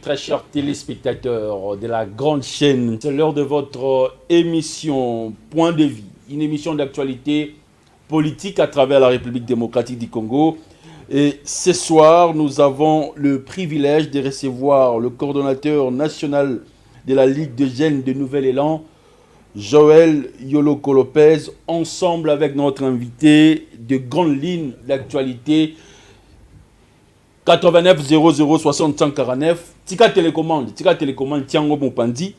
Très chers téléspectateurs de la grande chaîne, c'est l'heure de votre émission Point de vie, une émission d'actualité politique à travers la République démocratique du Congo. Et ce soir, nous avons le privilège de recevoir le coordonnateur national de la Ligue de jeunes de Nouvel Élan, Joël Yoloko Lopez, ensemble avec notre invité de grandes lignes d'actualité 89 00 60 149. Tika télécommande tiango mopandi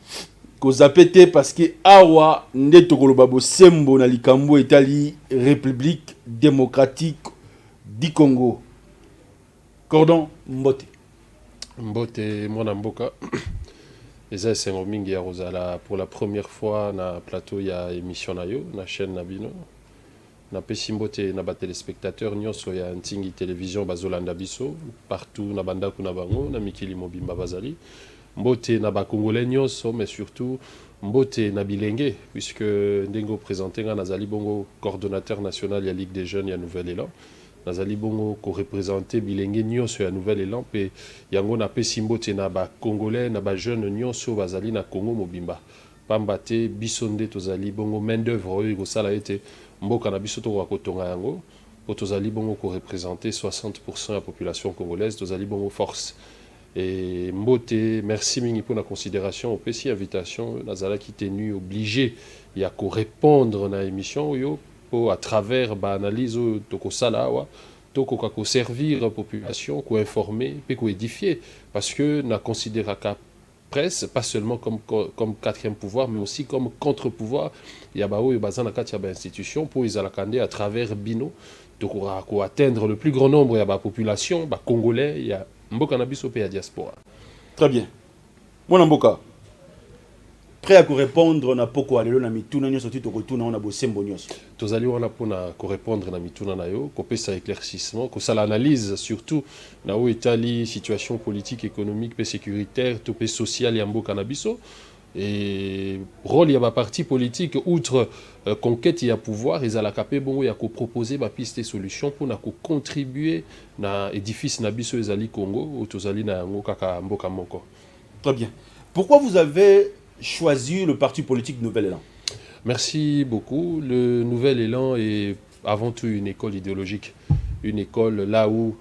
ko zapete parce que awa ndeto kolobabo sembo na likambo etali République démocratique du Congo. Cordon Mbote. Mbote mwana mboka. Eza sengo mingi ya rozala pour la première fois na plateau ya émission na yo na chaîne na bino. Na pesi mbote na ba téléspectateurs nyonso ya Ntingi télévision bazolanda biso partout na bandako na bango na mikili mobimba bazali. Mbote na ba congolais nyonso mais surtout mbote na bilenge puisque ndengo présenté nga nazali bongo coordonnateur national ya Ligue des jeunes ya Nouvel Élan. Nazali bongo ko représenter bilenge nyonso ya Nouvel Élan pe yango na pesi mbote na ba congolais na ba jeunes nyonso bazali na Congo mobimba. Pambate bisonde tozali bongo main d'œuvre oyo sala ete mboka na biso to kotonga yango po tozali bongo ko représenter 60% de la population congolaise, tozali bongo force. Et mbote merci mingi pour la considération au pesi invitation nazala qui tenu obligé ya ko répondre na émission yo po à travers ba analyse to ko sala wa to ko ka ko servir population ko informer pe ko édifier parce que na considéra ka presse, pas seulement comme quatrième pouvoir, mais aussi comme contre-pouvoir. Il y a une institution pour les alakandé à travers Bino, donc pour atteindre le plus grand nombre de la population, congolais, il y a Mboka Nabiso et la diaspora. Très bien. Mon Mboka, prêt à répondre na poko alelo na mituna nyoso tito kotuna on a bossé mbonyoso. Tozali wana pona ko répondre na mituna na yo, ko pesa éclaircissement, ko sala analyse surtout na o etali situation politique, économique et sécuritaire, topé social ya Mboka na biso. Et rôle ya ba parti politique outre conquête ya pouvoir, ils ala capé bongo ya ko proposer ba piste solution pour na ko contribuer na édifice na biso ezali Congo ou tozali na yango kaka Mboka moko. Très bien. Pourquoi vous avez choisi le parti politique Nouvel Élan? Merci beaucoup. Le Nouvel Élan est avant tout une école idéologique. Une école là où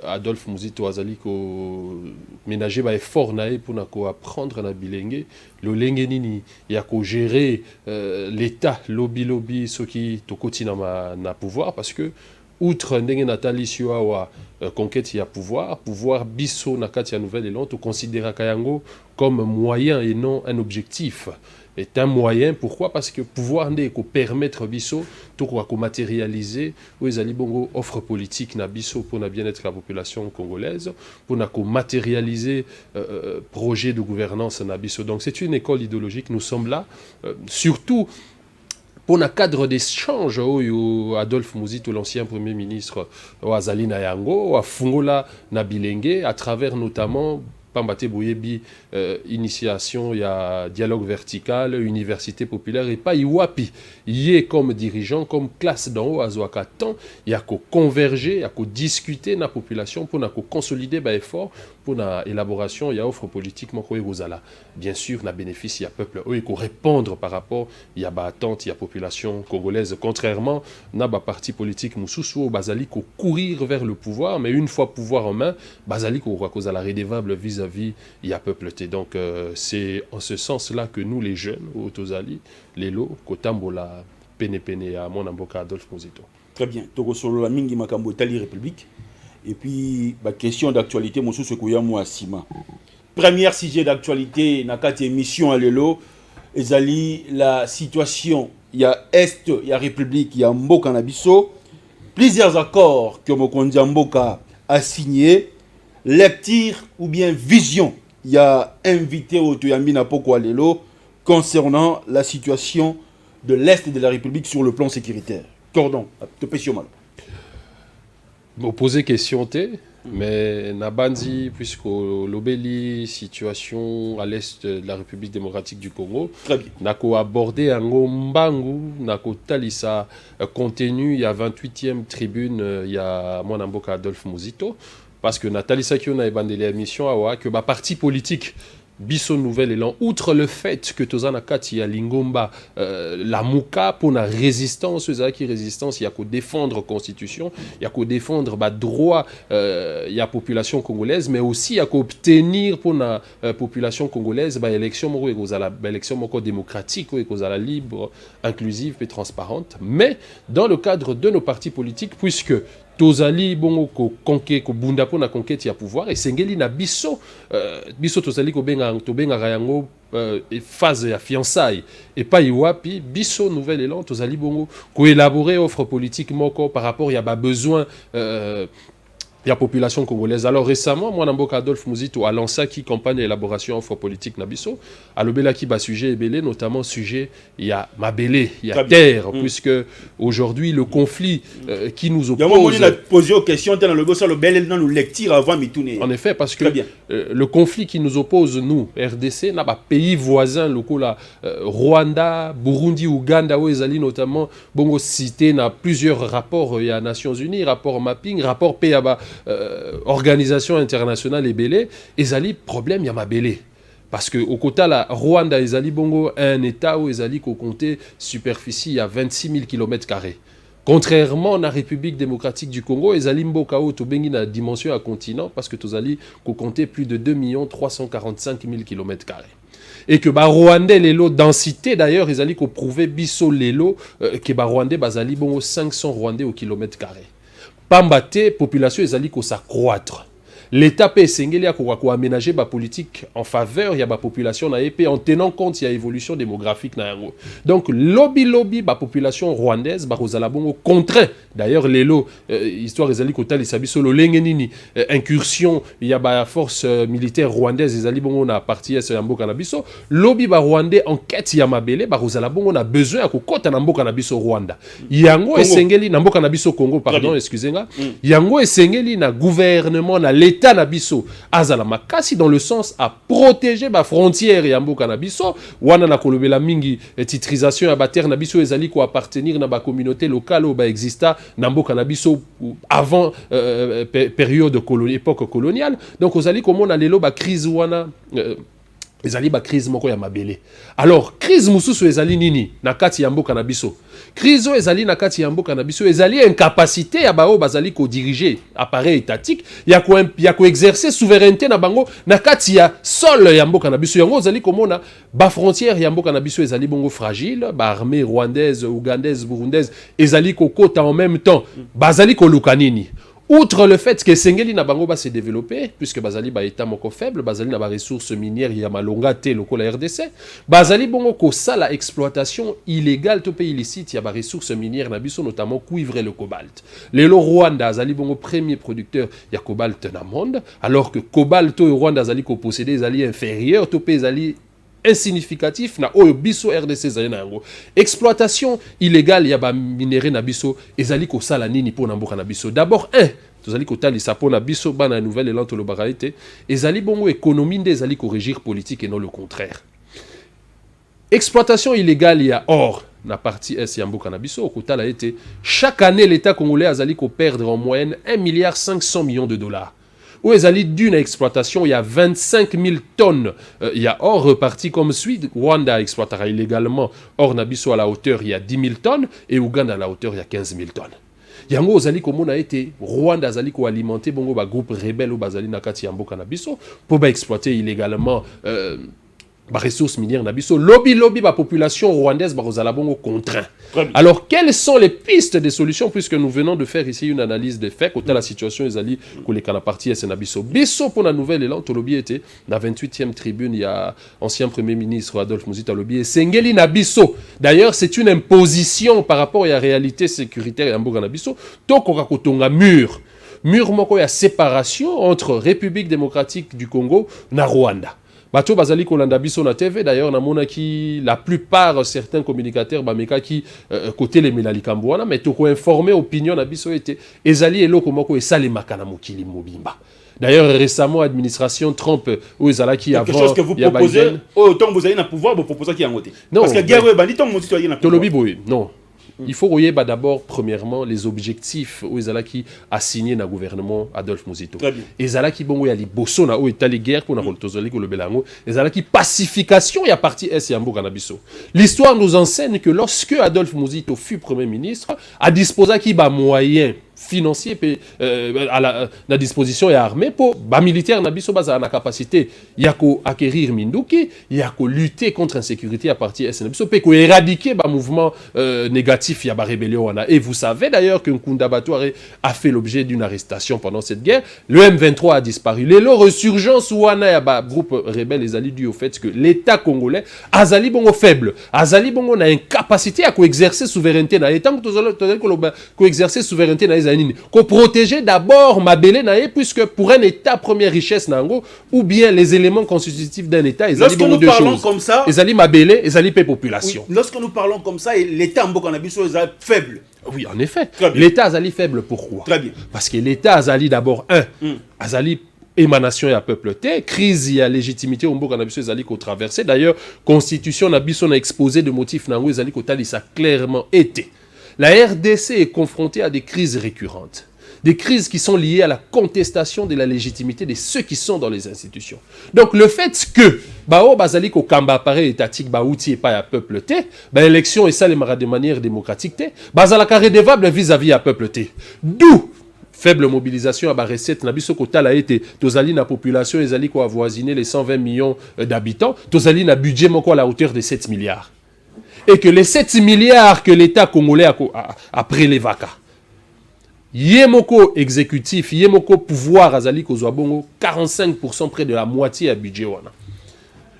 Adolphe Muzito Azali ko ménager ba effort nae pour nako apprendre na bilenge le lenge nini ya ko gérer l'état lobby ce qui tokoti na pouvoir parce que outre ndenge natali siwa wa conquête ya pouvoir biso na kati ya Nouvel Élan to considéra kayango comme moyen et non un objectif. Est un moyen, pourquoi? Parce que pouvoir ne permettre biso to ko matérialiser ou ezali bongo offre politique na biso pour na bien-être la population congolaise, pour na ko matérialiser projet de gouvernance na biso. Donc c'est une école idéologique, nous sommes là surtout pour un cadre d'échange où Adolphe Muzito, l'ancien premier ministre, Azali na yango, a fungola na bilenge, à travers notamment Pambate Boyebi, initiation, il y a dialogue vertical, université populaire, et pas Iwapi. Il est comme dirigeant, comme classe d'en haut à Zouakatan, il y a qu'à converger, il y a qu'à discuter dans la population pour consolider les efforts pour l'élaboration, il y a offre politique, bien sûr, na bénéfice, il y a peuple, il faut répondre par rapport, il y a attente, il y a population congolaise, contrairement, na parti politique, Moussoussou, Bazali, ko courir vers le pouvoir, mais une fois pouvoir en main, Bazali, ko cause à la redevable vis-à-vis, il y a peuple. Donc, c'est en ce sens-là que nous, les jeunes, au Tozali, les lots, Kotambola, Pene à mon Mboka Adolphe Muzito. Très bien. Togo solo la mingi makambo tali République. Et puis, la question d'actualité, Moussou Sekouya Sima. Premier sujet d'actualité, dans cette émission à l'élo, ezali la situation, il y a Est, il y a République, il y a Mboka Nabiso. Plusieurs accords que Mokondia Mboka a signés. Lecture ou bien vision, il y a invité au Toyambina Poko Alelo concernant la situation de l'Est de la République sur le plan sécuritaire. Cordon, te pêche mal. Vous posez question T, mais Nabandi, puisque l'obéli situation à l'Est de la République démocratique du Congo, Nako abordé un Ngombangu, Nako Talisa contenu, il y a 28e tribune, il y a Mwanamboka Adolphe Muzito. parce que Nathalie Sakio a bandé l'émission que bah parti politique Bisso Nouvel Élan, outre le fait que Tozana Kati a Lingomba, la Mouka pour la résistance, il y a qu'à défendre la Constitution, il y a qu'à défendre bah, droit, il y a population congolaise, mais aussi il y a qu'à obtenir pour la population congolaise bah, élection démocratique, libre, inclusive et transparente. Mais dans le cadre de nos partis politiques, puisque Tozali bongo ko konke ko bunda po na conquête ya pouvoir et sengeli na biso biso tozali ko benga yango phase ya fiançailles et pas iwapi biso nouvel élan tozali bongo ko élaborer offre politique moko par rapport ya ba besoin la population congolaise. Alors récemment, moi, Namboka Adolphe Muzito a lancé qui campagne d'élaboration offre politique Nabiso. À l'obéla qui bat sujet belé, notamment sujet il y a Mabélé, il y a terre, puisque aujourd'hui le conflit qui nous oppose. Il a posé aux questions dans le bossa le bel dans le lecture avant Mitoune. En effet, parce que le conflit qui nous oppose nous, RDC, n'a pas pays voisins locaux là, Rwanda, Burundi, Ouganda, Ouezali notamment, bongo cité n'a plusieurs rapports, il y a Nations Unies, rapport mapping, rapport PABA. Organisation internationale et belé, ezali problème y a ma belé. Parce que au côté la Rwanda ezali bongo un état où ezali ko compter superficie à 26 000 km². Contrairement à la République démocratique du Congo, ezali mboka o to bengi na dimension à continent parce que tozali ko compter plus de 2 345 000 km². Et que bah Rwandais l'élo densité d'ailleurs ezali ko prouver biso l'élo que bah Rwandais bazali bongo 500 Rwandais au km². Pambate, population ezali ko s'accroître. L'État peut s'engager à aménager la politique en faveur de la population en tenant compte de l'évolution démographique. Donc, lobby, la population rwandaise, au contraire. D'ailleurs, l'histoire des Alikotali, solo lengenini, incursion, il y a la force militaire rwandaise, les Alibongo na parti à Yambo Kanabiso. Lobby rwandais en quête Yamabele, on a besoin de côté Nambo Kanabiso Rwanda. Yango et Sengeli, Nambo Kanabiso Congo, pardon, excusez-moi. Yango et Sengeli, na gouvernement, na l'État nabiso azala makasi dans le sens à protéger ma frontière et ambo kanabiso wana na kolobela mingi titrisation ya bater nabiso ezali ko appartenir na ba communauté locale ou ba exista na mboka nabiso avant période époque coloniale. Donc ozali komona lelo ba crise wana ezali ba crise moko ya mabele. Alors crise mususu ezali nini na kati ya mboka nabiso. Crise ezali na kati ya mboka nabiso ezali incapacité ya bao bazali ko diriger appareil étatique ya ko exercer souveraineté na bango na kati ya sol ya mboka nabiso yango ezali komona ba frontière ya mboka nabiso ezali bongo fragile ba armée rwandaise, ougandaise, burundaise ezali ko kota en même temps bazali ko lukanini. Outre le fait que Sengeli na bango va se développer, puisque Bazali ba état moko faible, Bazali na ba ressources minières ya malonga te loko la RDC, Bazali bongo ko sala exploitation illégale to pays illicite ya ba ressources minières na biso notamment cuivre et le cobalt. Lelo Rwanda azali bongo premier producteur ya cobalt na monde, alors que cobalt to Rwanda azali ko posséder azali inférieur to pays azali insignificatif na oyo biso RDC zali na yango. Exploitation illégale ya ba minéraux na biso ezali ko sala nini po na mboka na biso. D'abord tozali kotali sapo na biso bana nouvelle elan to lo baraité ezali bongo économie nde ezali ko régir politique et non le contraire. Exploitation illégale ya or na partie S ya mboka na biso okotala été chaque année l'État congolais azali ko perdre en moyenne 1,5 milliard de dollars. Où ezali d'une exploitation, il y a 25 000 tonnes. Il y a or reparti comme suit. Rwanda exploitera illégalement or nabiso à la hauteur, il y a 10 000 tonnes. Et Ouganda à la hauteur, il y a 15 000 tonnes. Yango ozali komona été Rwanda azali ko alimenter bongo ba groupe rebelle ou bazali nakati ya mboka nabiso pour ba exploiter illégalement ba ressources minières nabiso. Lobby ba population rwandaise ba ozala bongo contraint. Alors quelles sont les pistes de solutions puisque nous venons de faire ici une analyse des faits côté la situation ezali ko le kana partie es nabiso. Biso pour la nouvelle élan to lobby était na 28e tribune il y a ancien premier ministre Adolphe Muzito lobby Sengeli nabiso. D'ailleurs c'est une imposition par rapport à la réalité sécuritaire ya mboka nabiso to koka kotonga mur moko ya séparation entre République démocratique du Congo na Rwanda. Bato bazali kolanda biso na TV d'ailleurs na mona ki la plupart certains communicateurs bameka ki côté les melalikambo wana mais to ko informer opinion na biso était ezali eloko moko esale makana mokili mobimba. D'ailleurs récemment administration Trump ou ezalaki avant quelque chose que vous proposez autant vous avez na pouvoir vous proposez qui en côté parce que guerre bandi tant mon citoyen na pouvoir. Non. Il faut regarder d'abord, premièrement, les objectifs où ils qui assigné dans le gouvernement Adolphe Muzito. Ils ont qui bon ali bosso na où état les guerres pour na holtozoli ko le belango. Ils ont qui pacification y a parti S yambo canabiso. L'histoire nous enseigne que lorsque Adolphe Muzito fut premier ministre, a disposé qui ba moyen financier à la disposition et armée pour les militaires nabiso basa na capacité il y a qu'à acquérir minduki il y a qu'à lutter contre l'insécurité à partir de nabiso pour éradiquer le mouvement négatif il y a rébellion et vous savez d'ailleurs que Nkunda Batouare a fait l'objet d'une arrestation pendant cette guerre. Le M23 a disparu. Les resurgence wana ya ba groupe rebelle les alliés dû au fait que l'État congolais azali bongo faible, azali bongo na incapacité à exercer souveraineté na étant que exercer souveraineté na qu'on protéger d'abord Mabélé naé puisque pour un État première richesse nango ou bien les éléments constitutifs d'un État ils lorsque nous parlons comme ça ils allaient Mabélé ils allaient population oui, lorsque nous parlons comme ça l'État Mboka-Nabiso est faible. Oui en effet l'État azali faible pourquoi très bien parce que l'État azali d'abord azali émanation à peuple té crise y a légitimité au Mboka-Nabiso ezali ko traverser d'ailleurs constitution Nabiso na exposé de motifs nango ezali ko tali ça clairement été. La RDC est confrontée à des crises récurrentes. Des crises qui sont liées à la contestation de la légitimité de ceux qui sont dans les institutions. Donc le fait que Bao Bazali ko kamba appareil étatique ba outil et pas à peuple T, ba élection et ça les de manière démocratique T, bazala carré dévable vis-à-vis à peuple T. D'où faible mobilisation à la recette nabiso kota a été tozali na population ezali ko avoisiner les 120 millions d'habitants, tozali na budget moko à la hauteur de 7 milliards. Et que les 7 milliards que l'État congolais a prélevé, yemoko exécutif, yemoko pouvoir azali kozwabongo 45% près de la moitié à budget wana.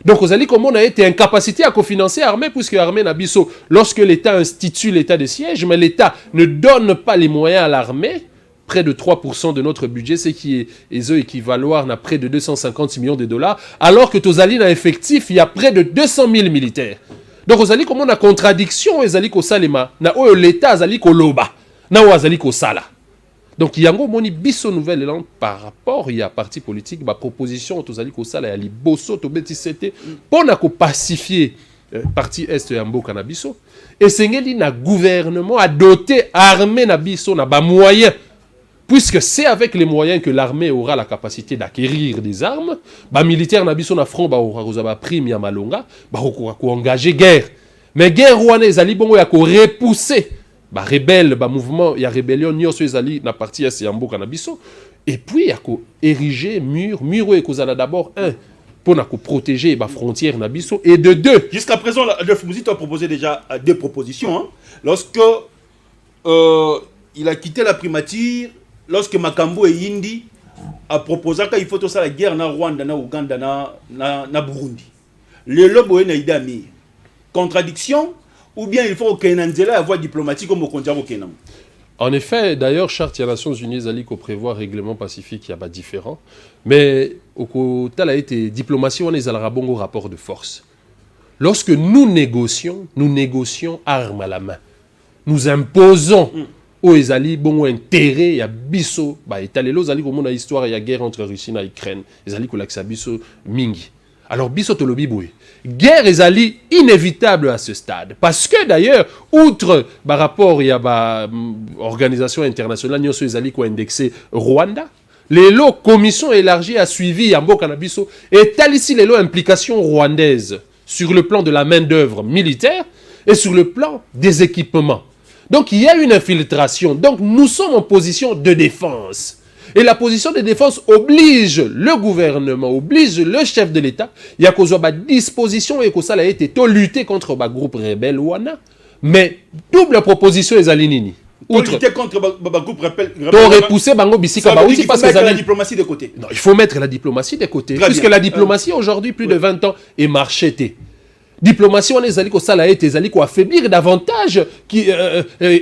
Donc ozali comme on a été incapacité à cofinancer l'armée puisque l'armée nabiso lorsque l'État institue l'état de siège mais l'État ne donne pas les moyens à l'armée. Près de 3% de notre budget, ce qui est équivaloir à près de 250 millions de dollars, alors que Tozali a effectif, il y a près de 200 000 militaires. Donc, Ozali, comme on a contradiction, Ozali ko salema, na o l'État Ozali ko loba, na o Ozali ko sala. Donc, il y a un moni biso nouvelle élan par rapport, il y a parti politique, ma proposition, Ozali ko sala, il y a li bosso, tobeti sete, pour na ko pacifier parti est ya mboka na biso, et sengeli na gouvernement a doté armée na biso na ba moyen. Puisque c'est avec les moyens que l'armée aura la capacité d'acquérir des armes, les militaires n'ont pas front, ba prime ya malonga, ba engager guerre. Mais guerre rwandaise ali bongo ya ko repousser ba rebelle, ba mouvement ya rébellion nyoso ezali na partie ya Yambo Kanabiso et puis ya ko ériger mur et kozala d'abord un pour na ko protéger ba frontière na biso et de deux. Jusqu'à présent Adolphe Muzito a proposé déjà deux propositions hein. Lorsque il a quitté la primature. Lorsque Makambo et Yindi a proposé qu'il faut tout ça la guerre na Rwanda, na Ouganda, na Burundi. Le lobo est idami. Contradiction ou bien il faut qu'il y ait une voie diplomatique comme au Kondiamo Kenan. En effet, d'ailleurs, charte des Nations Unies ali ko prévoit règlement pacifique il y a pas différent, mais au côté a été diplomatie on est à bongo rapport de force. Lorsque nous négocions armes à la main. Nous imposons où ezali bongo intérêt ya biso ba etalelo zali ko mona histoire ya guerre entre Russie et Ukraine ezali ko laksa biso mingi alors biso tolobi boye guerre ezali inévitable à ce stade parce que d'ailleurs outre ba rapport ya ba organisation internationale nyoso ezali ko indexé Rwanda les lots commission élargie a suivi ya mboka na biso et tal ici les lots implication rwandaise sur le plan de la main d'œuvre militaire et sur le plan des équipements. Donc il y a une infiltration. Donc nous sommes en position de défense. Et la position de défense oblige le gouvernement, oblige le chef de l'État. Il y a une disposition et que ça a été de lutter contre le groupe rebelle Wana. Mais double proposition est alinini. Outre lutter contre le groupe rebelle. Pour repousser Bango Bissika Baouti parce que la diplomatie de côté. Non, il faut mettre la diplomatie de côté. Puisque la diplomatie aujourd'hui, plus de 20 ans, est marchetée. Diplomatie, on est allé ça l'a été allé affaiblir davantage qui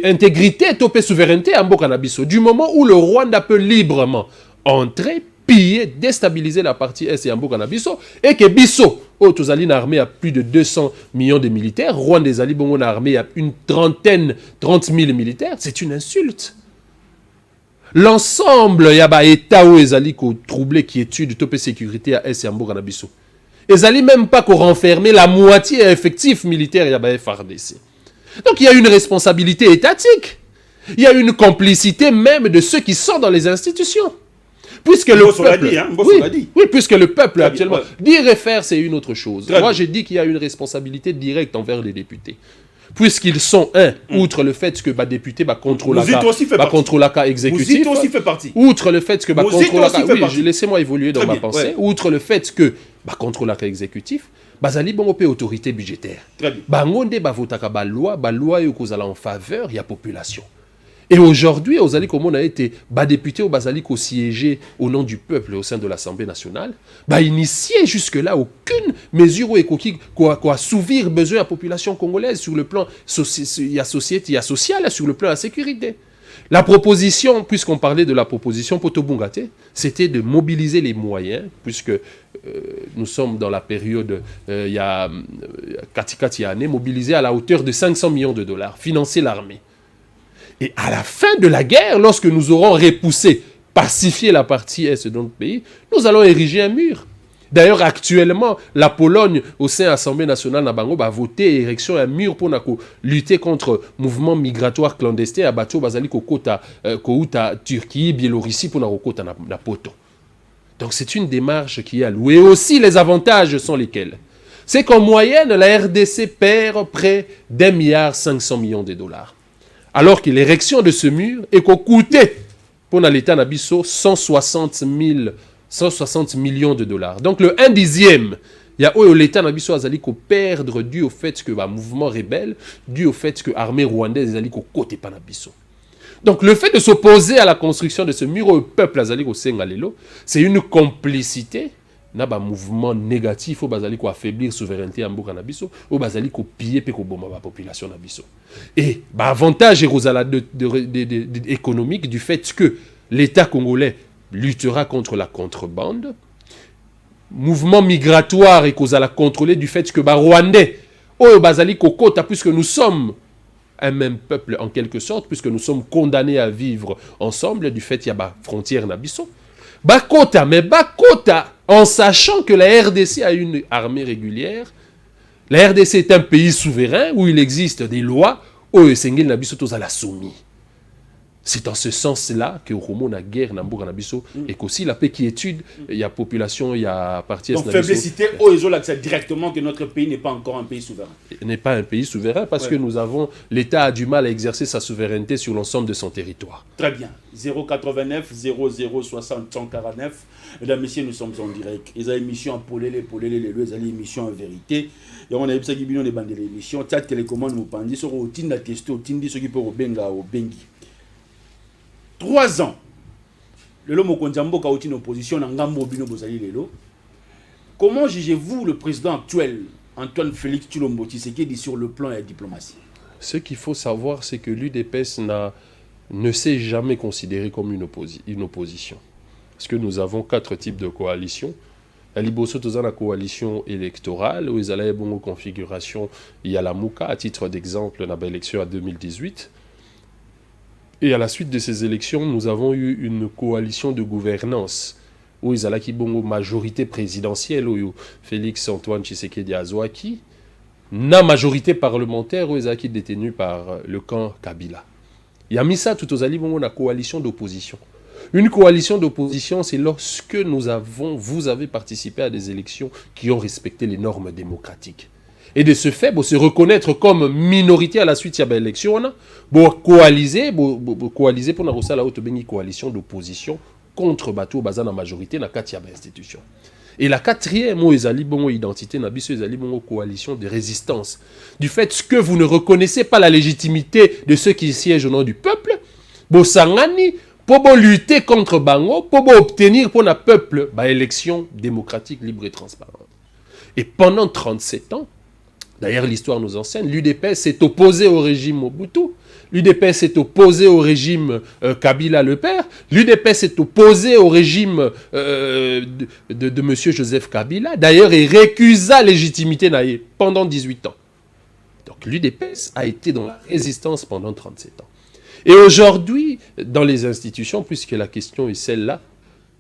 intégrité, topé souveraineté en Bokanabiso. Du moment où le Rwanda peut librement entrer, piller, déstabiliser la partie est et en Bokanabiso, et que Bisso, Tozali une armée à plus de 200 millions de militaires, Rwanda des Ali Bongo une armée à une 30 000 militaires, c'est une insulte. L'ensemble y a ba état où ezali ko troublé qui étude topé sécurité à est et en Bokanabiso. Ils n'allaient même pas qu'on renfermer la moitié effectif militaire de la FARDC. Donc il y a une responsabilité étatique. Il y a une complicité même de ceux qui sont dans les institutions. Puisque le peuple, oui, puisque le peuple actuellement, dire et faire, c'est une autre chose. Moi, j'ai dit qu'il y a une responsabilité directe envers les députés. Puisqu'ils sont outre le fait que député contrôle la cas exécutif, vous aussi fait partie. Outre le fait que contrôle la cas, oui, laissez-moi évoluer dans ma pensée. Outre le fait que contrôle la cas exécutif, bazali bon autorité budgétaire. Bangonde votaka loi yo kozala en faveur ya population. Et aujourd'hui, Ozali Komon a été député au Bazali qui siégé au nom du peuple au sein de l'Assemblée nationale, initié jusque-là aucune mesure qui a assouvir besoin à la population congolaise sur le plan social, sur le plan de la sécurité. La proposition, puisqu'on parlait de la proposition Potobungate, c'était de mobiliser les moyens, puisque nous sommes dans la période, il y a Katikati année, mobiliser à la hauteur de 500 millions de dollars, financer l'armée. Et à la fin de la guerre, lorsque nous aurons repoussé, pacifié la partie est de notre pays, nous allons ériger un mur. D'ailleurs, actuellement, la Pologne, au sein de l'Assemblée nationale Nabango, va voter érection un mur pour lutter contre le mouvement migratoire clandestin à Bato Bazali Kokota, Turquie, Biélorussie pour Narokota na poto. Donc c'est une démarche qui est allouée. Et aussi, les avantages sont lesquels? C'est qu'en moyenne, la RDC perd près d'1,5 milliard de dollars. Alors que l'érection de ce mur est coûté pour l'État Nabiso 160 millions de dollars. Donc le 1/10, il y a l'État Nabiso Azali ko perdre dû au fait que le mouvement rebelle, dû au fait que l'armée rwandaise Azali ko côté Panabiso. Donc le fait de s'opposer à la construction de ce mur au peuple Azali ko Sengalelo, c'est une complicité. Na mouvement négatif au bazali ko affaiblir souveraineté en Mboka Nabiso au bazali ko piller pe ko bomba la population Nabiso. Et avantage économique du fait que l'État congolais luttera contre la contrebande, mouvement migratoire et kozala contrôlé du fait que Rwandais au bazali ko kota puisque nous sommes un même peuple en quelque sorte puisque nous sommes condamnés à vivre ensemble du fait qu'il y a frontière Nabiso. Bakota en sachant que la RDC a une armée régulière. La RDC est un pays souverain où il existe des lois où Sengel Nabiso la soumis. C'est en ce sens-là que Romo na guerre Nambour Nabiso et qu'aussi la paix qui étude, il y a population, il y a partie. Donc faiblessité au Ezo l'accès directement que notre pays n'est pas encore un pays souverain. N'est pas un pays souverain parce que l'État a du mal à exercer sa souveraineté sur l'ensemble de son territoire. Très bien. 089 00 60 149. Mesdames, Messieurs, nous sommes en direct. Ils ont émission en polélé, ils ont émission en vérité. Et on a eu ça qui vient de bande l'émission. Tchat télécommande nous pendit sur au tinda testo, au tindi ce qui peut au benga au bengi. 3 ans. Le Mokonjambo a été en opposition dans Ngambo Bino Bozali Lelo. Comment jugez-vous le président actuel, Antoine Félix Tshilombo Tshisekedi, sur le plan de la diplomatie? Ce qu'il faut savoir, c'est que l'UDPS ne s'est jamais considéré comme une opposition. Parce que nous avons 4 types de coalitions. La Liboso dans la coalition électorale, où ils allaient bon configuration, il y a la Mouka, à titre d'exemple, dans l'élection à 2018. Et à la suite de ces élections, nous avons eu une coalition de gouvernance où ils allaient une majorité présidentielle, où Félix Antoine Tshisekedi Azouaki, na majorité parlementaire où ils allaient détenus par le camp Kabila. Il y a mis ça tout aux alliés, une coalition d'opposition. Une coalition d'opposition, c'est lorsque vous avez participé à des élections qui ont respecté les normes démocratiques. Et de ce fait, se reconnaître comme minorité à la suite de l'élection, coaliser pour la haute coalition d'opposition contre Batou Bazan en majorité dans la 4e institution. Et la 4e identité, coalition de résistance. Du fait que vous ne reconnaissez pas la légitimité de ceux qui siègent au nom du peuple, Sangani, pour lutter contre Bango, pour obtenir pour le peuple une élection démocratique, libre et transparente. Et pendant 37 ans, d'ailleurs, l'histoire nous enseigne, l'UDPS s'est opposé au régime Mobutu, l'UDPS s'est opposé au régime Kabila le père, l'UDPS s'est opposé au régime de M. Joseph Kabila, d'ailleurs, il récusa légitimité pendant 18 ans. Donc l'UDPS a été dans la résistance pendant 37 ans. Et aujourd'hui, dans les institutions, puisque la question est celle-là,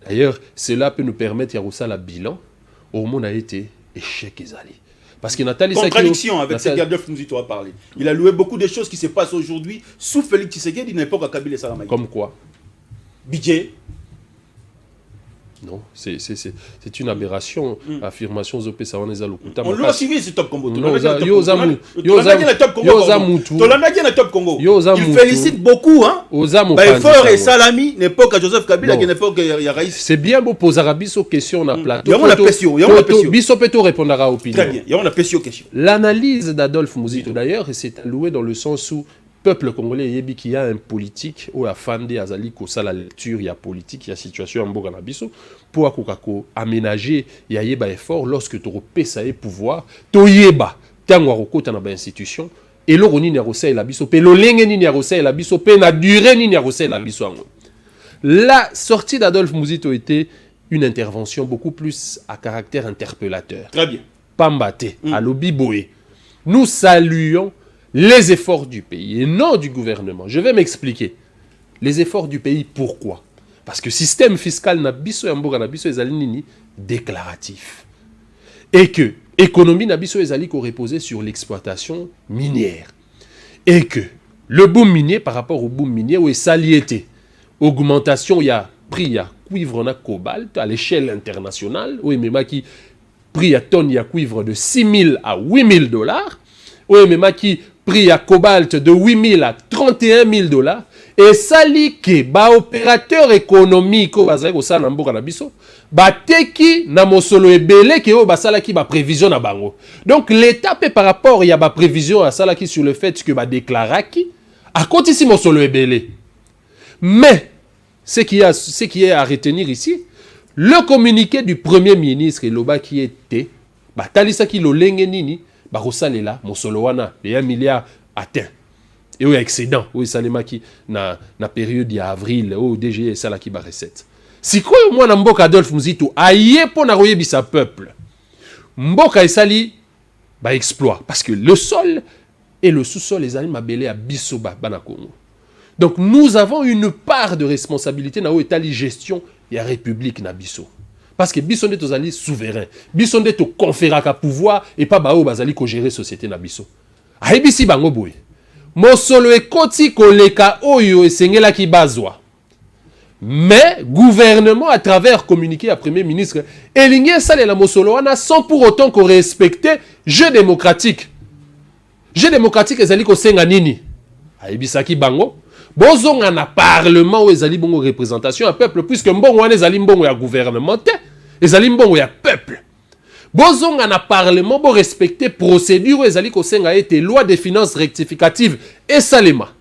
d'ailleurs, cela peut nous permettre, Yaroussa, la bilan, au monde a été échec et zali. Parce que Nathalie contradiction avec ce qu'Adolphe Muzito a parlé. Il a loué beaucoup de choses qui se passent aujourd'hui sous Félix Tshisekedi d'une époque à Kabila Salamaï. Comme quoi? Budget. Non, c'est une aberration. Affirmation Zopé Sawaneza Lokuta. On l'a suivi ce Top Congo. Il félicite beaucoup. Fort et Salami, l'époque à Joseph Kabila, qui l'époque à Raïs. C'est bien beau poser à Bisso question dans plateau. Il y a la question. Bisso peut répondre à opinion. Très bien, il y a la question. L'analyse d'Adolphe Muzito, d'ailleurs, c'est alloué dans le sens où peuple congolais yebi qui y a un politique ou a fandé azali ko ça la lecture il y a politique il y a situation en boga na biso pour akokako aménager ya yeba effort lorsque to repesa et pouvoir to yeba tango akokota na ba institution et lo roni ni rosa la biso pe lo lenge ni rosa la biso pe na durée ni rosa la biso ango. La sortie d'Adolphe Muzito était une intervention beaucoup plus à caractère interpellateur. Très bien. Pambate à lobi boé. Nous saluons les efforts du pays et non du gouvernement. Je vais m'expliquer. Les efforts du pays, pourquoi? Parce que le système fiscal nabiso yamboga nabiso ezali déclaratif. Et que l'économie nabiso ezali ko reposer sur l'exploitation minière. Et que le boom minier par rapport au boom minier où est saliété. Augmentation, il y a prix, il y a cuivre na cobalt à l'échelle internationale. Oui, mais qui prix à tonne, il y a cuivre de 6 000 à 8 000 dollars. Oui, mais qui prix à cobalt de 8 000 à 31 000 dollars. Et sali ke ba opérateur économique au bazai ko sa na mboka na biso ba teki na mosolo ebele ke o basala ki ba prévision na bango. Donc l'état peut par rapport il y a ba prévision à sala ki sur le fait que ba déclara ki a kotisi mosolo ebele. Mais ce qui est à retenir ici, le communiqué du premier ministre Eloba qui était ba talisa ki lo lenge nini ba rosalela mosolo wana et 1 milliard atteint. Et oui, excédent. Oui, ça qui na période d'avril, au DG ça là qui ba recette. Si quoi moi na mboka Adolphe Muzito aye po na royebisa peuple. Mboka esali ba exploit parce que le sol et le sous-sol les animaux mabelé à bisoba bana Congo. Donc nous avons une part de responsabilité na etali gestion ya république na biso. Parce que biso nde tozali souverain. Biso nde to conféraka pouvoir et pas bao bazali ko gérer société na biso. Ayebisi bango boye. Mosolo ekoti koleka oyo esengela ki bazwa. Mais gouvernement à travers communiqué à premier ministre elingi sale la mosolo wana sans pour autant qu'on respecte jeu démocratique. Jeu démocratique ezali ko senga nini? Ayebisaki bango bozonga na parlement où ezali bongo représentation à peuple puisque mbongo wana ezali mbongo ya gouvernement te ezali mbongo ya peuple. Bozonga na parlement bo respecter procédure ezali ko senga ete loi des finances rectificative et salema.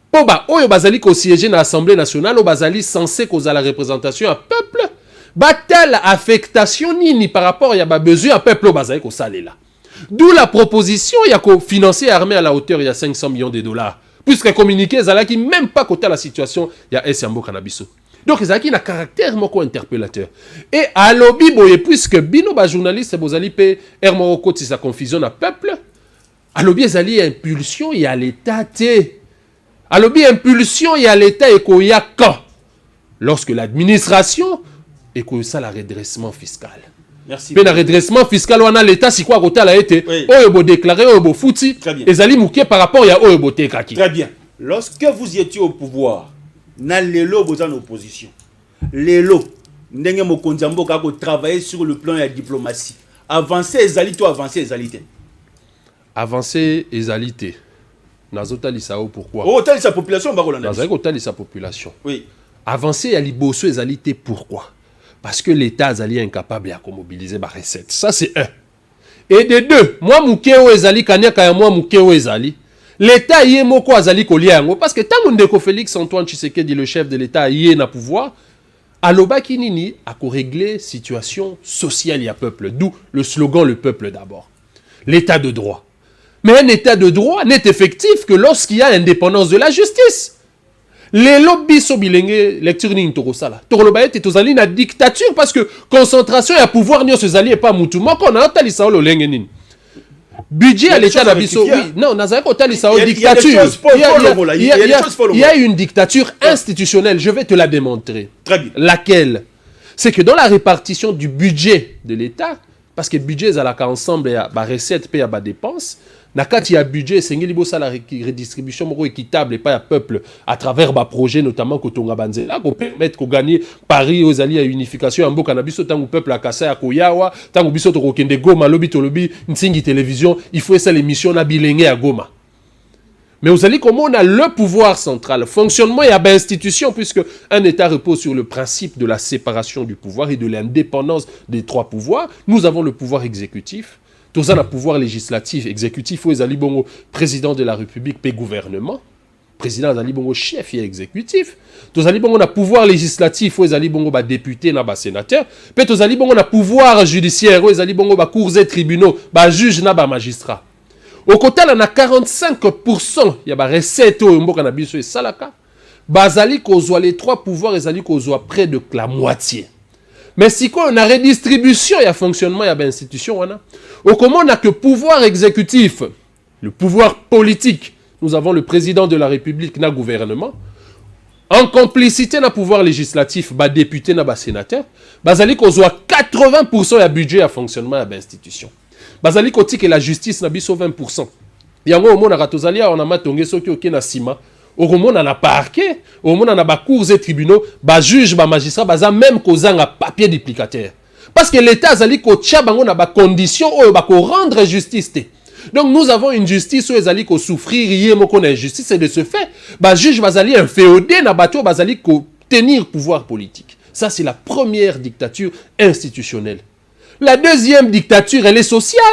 Po ba oyo bazali ko siéger na assemblée nationale o bazali censé causer la représentation à peuple. Ba telle affectation nini par rapport ya ba besoin à peuple o bazali ko salela. D'où la proposition ya ko financer armée à la hauteur il y a 500 millions de dollars. Puisque communiqué ezalaki même pas côté la situation ya Esiambo Canabiso. Donc ezalaki na caractère moko interpellateur. Et à lobby boye puisque bino ba journaliste bozali pe ermo koti sa confusion na peuple. À lobby ezali impulsion ya l'état te. À lobby impulsion ya l'état et ko ya quand lorsque l'administration et ko ça la redressement fiscal. Merci. Mais le redressement fiscal wana l'état si quoi côté la été oyo bo déclarer oyo bo fouti ezali muké par rapport ya oyo bo tekaki. Très bien. Lorsque vous étiez au pouvoir na lelo vous en opposition. Lelo ndenge mokonzi mboka ko travailler sur le plan de la diplomatie. Avancer ezali to avancer ezali te. Avancer ezali te. Nazotali sao pourquoi? Oh tali sa population ba kolanda. Nazali ko tali sa population. Oui. Avancer ya liboso ezali te pourquoi? Parce que l'État est incapable de mobiliser ma recette. Ça, c'est un. Et de deux, moi, Moukeo ezali, Kanyaka, moi, Moukeo ezali. L'État y est moko azali koliango. Parce que tant que Félix Antoine Tshisekedi, le chef de l'État, y est na pouvoir, aloba kinini a ko régler situation sociale y a peuple. D'où le slogan le peuple d'abord. L'État de droit. Mais un État de droit n'est effectif que lorsqu'il y a indépendance de la justice. Les lobbies sont bilingues, lecture ni intorosala. Toroloba est tozali na dictature parce que concentration et pouvoir ni osezali et pas mutu. Moi qu'on a tali sao lo lenge nini. Budget à l'état d'abisso. Oui, non, nazali ko tali sao dictature. Il y a une dictature institutionnelle, je vais te la démontrer. Très bien. Laquelle? C'est que dans la répartition du budget de l'État, parce que budget ezalaka ensemble ya ba recette pe ya ba dépense. Na kati ya budget sengeli bosa la redistribution moko équitable et pas ya peuple à travers ba projet notamment kotonga banzela ko permettre ko gagner Paris aux alliés à unification en mboka na biso tango peuple akasa ya koyawa tango biso to kokende Goma lobi to lobi nsingi télévision il faut ça l'émission na bilenge à Goma. Mais vous allez comment on a le pouvoir central, fonctionnement et institution, puisque un État repose sur le principe de la séparation du pouvoir et de l'indépendance des trois pouvoirs. Nous avons le pouvoir exécutif, tout ça, le pouvoir législatif, exécutif, où les bongo président de la République, paix gouvernement, président des bongo chef et exécutif. Tous les bongo na pouvoir législatif, où les bongo ba député na ba sénateur, puis tous les bongo na pouvoir judiciaire, où les bongo ba cours et tribunaux, ba juge na ba magistrat. Au côté, on a 45%, il y a des recettes au Mboka na biso et Salaka. Bazali kozwa les trois pouvoirs, ezali kozwa près de la moitié. Mais si on a redistribution, il y a fonctionnement, il y a institution, on a. Au comment on a que pouvoir exécutif, le pouvoir politique. Nous avons le président de la République, na gouvernement. En complicité, na pouvoir législatif, ba député, na ba sénateur. Bazali kozwa 80% il y a budget, à fonctionnement, il y a institution. Bazali koti que la justice n'a biso 20%. Yango omo na ratozalia on a matongé soki oké na sima. Omo na parquet, omo na ba cours et tribunaux, ba juge, ba magistrat, baza même kozanga papier duplicateur. Parce que l'État azali ko tia bango na ba condition oyo ba ko rendre justice te. Donc nous avons une justice où ezali ko souffrir yé moko na injustice et de ce fait, ba juge bazali inféodé na bato bazali ko tenir pouvoir politique. Ça c'est la première dictature institutionnelle. La deuxième dictature, elle est sociale.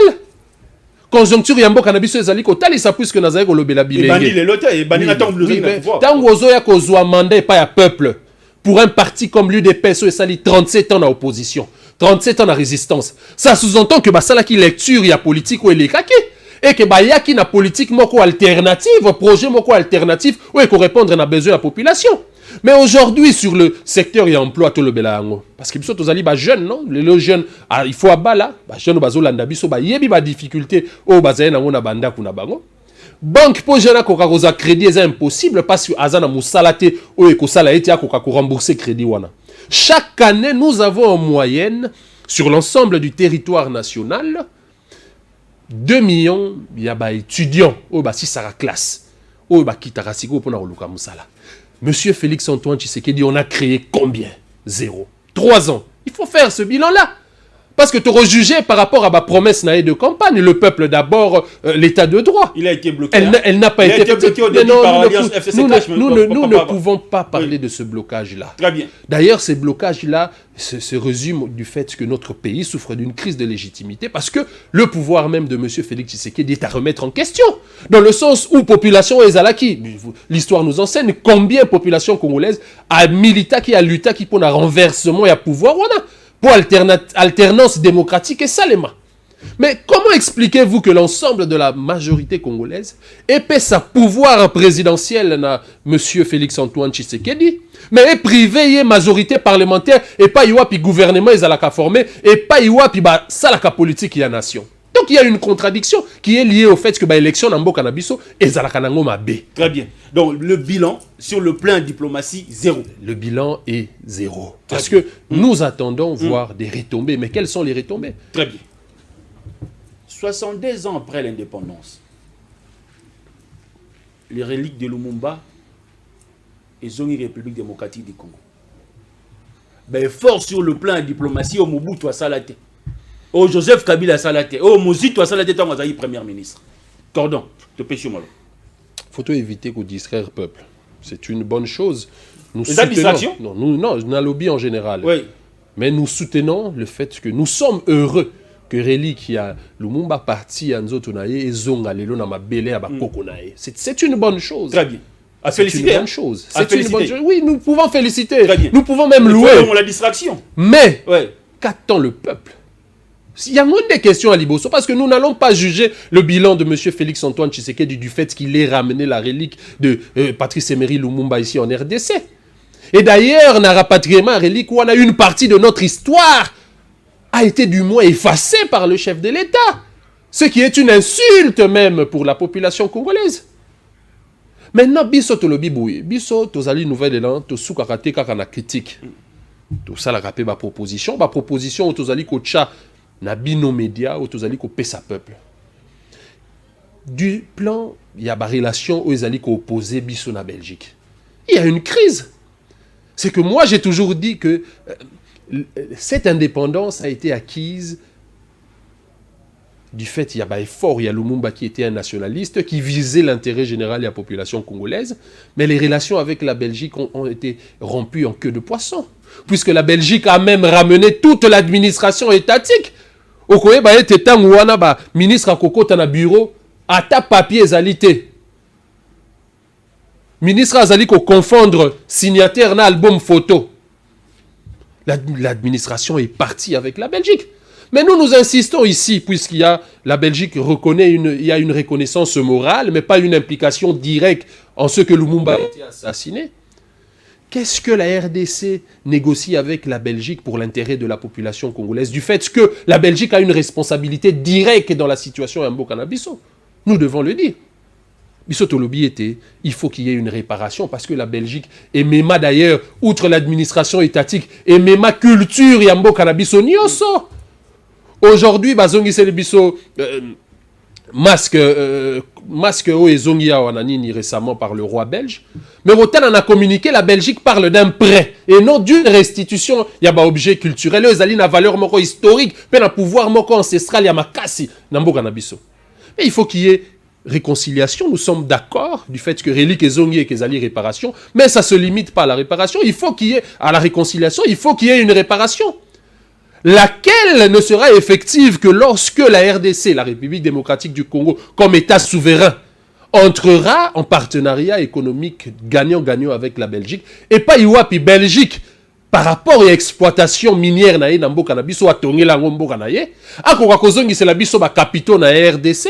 Conjoncture yambo cannabis ezali ko talisa puisque nazali ko lobela bilenge. Bani le lote et bani na tango bluzeli na pouvoir. Tango ozoya ko zwa mandat pas ya peuple pour un parti comme l'UDPS so esali 37 ans en opposition, 37 ans en résistance. Ça sous-entend que basala ki lecture ya politique ou elekaki et que bayaki na politique moko alternative, projet moko alternatif ou ko répondre na besoin de la population. Mais aujourd'hui, sur le secteur, il y a emploi tout le belango. Parce que tous les jeunes, non? Les jeunes, il faut à bala, les jeunes bazo landabiso, ba yebi ba difficulté, au bazaye na ngona banda kuna bango. Banque pour jeunes koka koza crédit c'est impossible parce que azana musalate ou eko salaete ya koka ko rembourser crédit wana. Chaque année, nous avons en moyenne sur l'ensemble du territoire national 2 millions ya ba étudiants au ba si sara classe. Au ba kitara siko pona oluka musala. Monsieur Félix Antoine Tshisekedi, on a créé combien? 0. 3 ans. Il faut faire ce bilan-là. Parce que tu rejugé par rapport à ma promesse de campagne, le peuple d'abord, l'état de droit. Il a été bloqué. Elle n'a pas été bloquée au début par l'Alliance FCC. Nous ne pouvons pas parler de ce blocage-là. Très bien. D'ailleurs, ce blocage-là se résume du fait que notre pays souffre d'une crise de légitimité parce que le pouvoir même de M. Félix Tshisekedi est à remettre en question. Dans le sens où population ezalaki, l'histoire nous enseigne combien de population congolaise a milité qui a lutté qui pour un renversement et un pouvoir pour alternance démocratique et salema. Mais comment expliquez-vous que l'ensemble de la majorité congolaise ait sa pouvoir présidentiel na M. Félix Antoine Tshisekedi, mais est privé y majorité parlementaire et pas y gouvernement ils a formé et pas y salaka politique y a nation. Donc il y a une contradiction qui est liée au fait que l'élection dans Mboka Nabiso et Zalakanango Mabe. Très bien. Donc le bilan sur le plan diplomatie 0. Le bilan est 0. Parce que nous attendons voir des retombées. Mais quelles sont les retombées? Très bien. 62 ans après l'indépendance, les reliques de Lumumba et Zongi République démocratique du Congo. Ben, fort sur le plan diplomatie, au Mobutu a Salate. Au Joseph Kabila a Salate. Au Mouzito a Salate, tant que premier ministre. Cordon, te pêche moi. Faut éviter qu'on distraire le peuple. C'est une bonne chose. Nous les administrations? Non, nous avons lobby en général. Oui. Mais nous soutenons le fait que nous sommes heureux que relique ya Lumumba parti ya nzotonaye et zonga lelo na mabele ya bakokonaye. C'est une bonne chose. Très bien. À féliciter. C'est une bonne chose. C'est une bonne chose. Oui, nous pouvons féliciter. Très bien. Nous pouvons même louer. La distraction. Mais qu'attend le peuple? Il y a moins de questions à Liboso parce que nous n'allons pas juger le bilan de M. Félix Antoine Tshisekedi du fait qu'il ait ramené la relique de Patrice Emery Lumumba ici en RDC. Et d'ailleurs, on a rapatriement à relique où on a une partie de notre histoire a été du moins effacée par le chef de l'État. Ce qui est une insulte même pour la population congolaise. Maintenant, biso tolobi bouye, biso tozali nouvelle élan, to soukakate kaka na critique. To ça la rapé ma proposition tozali kocha Nabino média ou tozali ko pesa peuple. Du plan, il y a des relations où ils allaient opposer biso na Belgique. Il y a une crise. C'est que moi, j'ai toujours dit que cette indépendance a été acquise du fait qu'il y a un effort, il y a Lumumba qui était un nationaliste, qui visait l'intérêt général de la population congolaise, mais les relations avec la Belgique ont été rompues en queue de poisson, puisque la Belgique a même ramené toute l'administration étatique. Okoye ba ete tangu wana ba ministre akokota na bureau, ata papier ezalité. Ministre azali ko confondre signataire na album photo. L'administration est partie avec la Belgique. Mais nous insistons ici, puisqu'il y a, la Belgique reconnaît il y a une reconnaissance morale, mais pas une implication directe en ce que Lumumba a été assassiné. Qu'est-ce que la RDC négocie avec la Belgique pour l'intérêt de la population congolaise, du fait que la Belgique a une responsabilité directe dans la situation à Mboka-Nabiso? Nous devons le dire. Il faut qu'il y ait une réparation parce que la Belgique, et même d'ailleurs, outre l'administration étatique, et même culture et Mboka-Nabiso, nyoso. Aujourd'hui, bazongi c'est le biso masque au ezongi ya wananini récemment par le roi belge. Mais autant on a communiqué, la Belgique parle d'un prêt et non d'une restitution. Il y a des objets culturels, ils ont une valeur moko historique, mais un pouvoir moko ancestral, il y a makasi namboka nabiso. Mais il faut qu'il y ait réconciliation. Nous sommes d'accord du fait que relique ezongi et kezali réparation, mais ça se limite pas à la réparation. Il faut qu'il y ait à la réconciliation, il faut qu'il y ait une réparation. Laquelle ne sera effective que lorsque la RDC, la République démocratique du Congo, comme État souverain, entrera en partenariat économique gagnant-gagnant avec la Belgique, et pas Iwapi Belgique, par rapport à l'exploitation minière na Nambo Kanabiso, à Tongela Ngombo Kanaye, à Kokakozongi c'est la biso ba capitaux na RDC,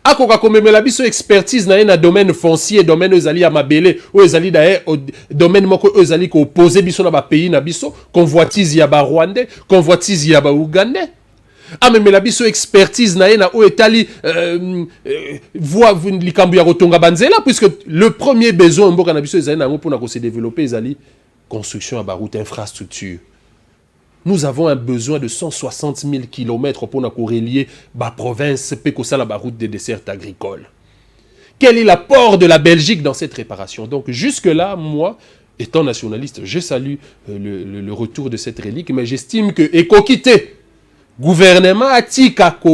à Kokakomemela biso expertise na domaine foncier, domaine ezali à Mabele, ou ezali d'ailleurs domaine moko ezali ko opposé biso na ba pays na biso, convoitise ya ba Rwandais, convoitise ya ba Ougandais. Ah mais la biso expertise na o etali voix likambu ya kotonga banzela, puisque le premier besoin mboka na biso ezali na ngo pour na ko se développer ezali construction à ba route infrastructure. Nous avons un besoin de 160 000 km pour nous relier la province et la route des desserts agricoles. Quel est l'apport de la Belgique dans cette réparation? Donc jusque-là, moi, étant nationaliste, je salue le retour de cette relique, mais j'estime que Ekokité, gouvernement a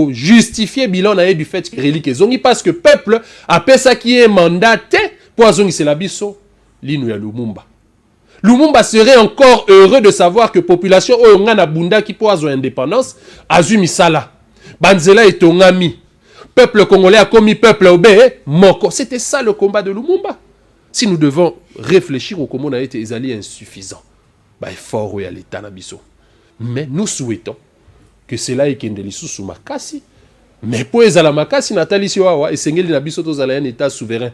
justifié bilan du fait que relique est parce que le peuple a fait ça qui est mandaté pour azongi c'est la biso, l'Inu ya Lumumba. Lumumba serait encore heureux de savoir que la population Oyonga Bunda qui peut avoir indépendance a eu misala. Banzela est ton ami. Peuple congolais a commis peuple obé. Moko. C'était ça le combat de Lumumba. Si nous devons réfléchir au comment on a été insuffisant, bah fort où il y a l'état nabiso. Mais nous souhaitons que cela ait kendeli sous makasi. Mais pour les alamakasi Nathalie Siwawa et Sengeli nabiso tous un état souverain.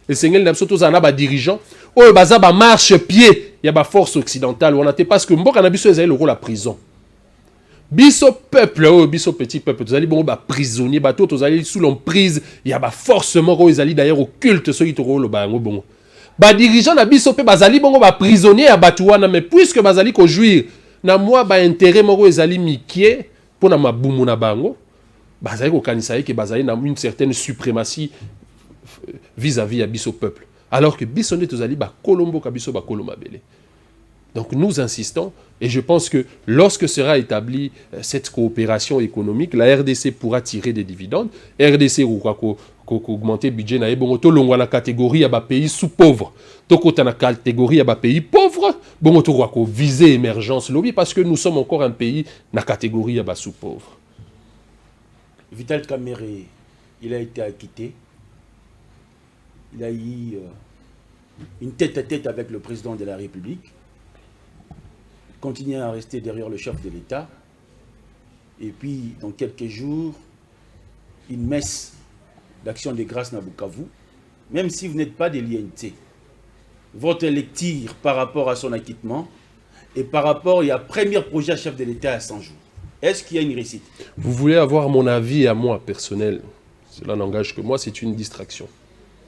Et Sengeli nabiso tous un dirigeant. Oh, baza ba marche pied, il y a ba force occidentale. On a été parce que Mboka na biso ezali le rôle la prison. Biso peuple, oh, biso petit peuple, vous allez bon ba prisonnier, ba tout, vous allez sous l'emprise, il y a ba forcément ils allez d'ailleurs au culte ceux qui te rôle ba ngo bon. Ba dirigeant na biso pe bazali bongo ba prisonnier ya batuana, mais puisque bazali ko jouir na moi ba intérêt moko ezali mikie pour na mabumu na bango, bazali ko kanisa ke bazali na une certaine suprématie vis-à-vis à biso peuple. Alors que Bissonnet Tozali ba Colombo Kabiso ba Kolomabele. Donc nous insistons, et je pense que lorsque sera établie cette coopération économique, la RDC pourra tirer des dividendes. RDC pourra augmenter le budget na ebongoto longwa na catégorie ya ba pays sous-pauvres. Tokota na catégorie ya ba pays pauvres, bongoto ko viser émergence lobby parce que nous sommes encore un pays na catégorie ya ba sous-pauvres. Vital Kamerhe, il a été acquitté. Il a eu une tête-à-tête avec le président de la République. Il continue à rester derrière le chef de l'État. Et puis, dans quelques jours, une messe d'action de grâce à Bukavu. Même si vous n'êtes pas de l'INT, votre lecture par rapport à son acquittement et par rapport à premier projet à chef de l'État à 100 jours, est-ce qu'il y a une réussite? Vous voulez avoir mon avis à moi personnel? Cela n'engage que moi, c'est une distraction.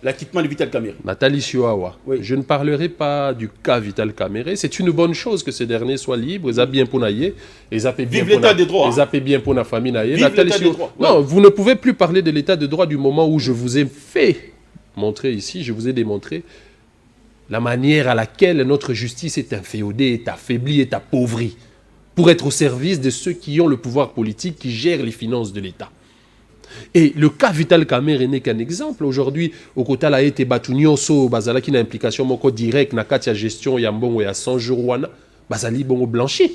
l'acquittement de Vital Kamerhe. Nathalie Chihuahua, Oui. je ne parlerai pas du cas Vital Kamerhe. C'est une bonne chose que ces derniers soient libres. Ils ont bien pour naïe. Ils ont bien Vive pour l'état de droit. Ils ont bien pour la famille naïe. Vive l'état de droit. Non, vous ne pouvez plus parler de l'état de droit du moment où je vous ai fait montrer ici, je vous ai démontré la manière à laquelle notre justice est inféodée, est affaiblie, est appauvrie, pour être au service de ceux qui ont le pouvoir politique, qui gèrent les finances de l'État. Et le cas Vital Kamerhe n'est qu'un exemple. Aujourd'hui, au Kota a été battu nyonso, bazala qui n'a implication moko direct na katia gestion ya mbongo ya 100 jours wana, bazali bongo blanchi.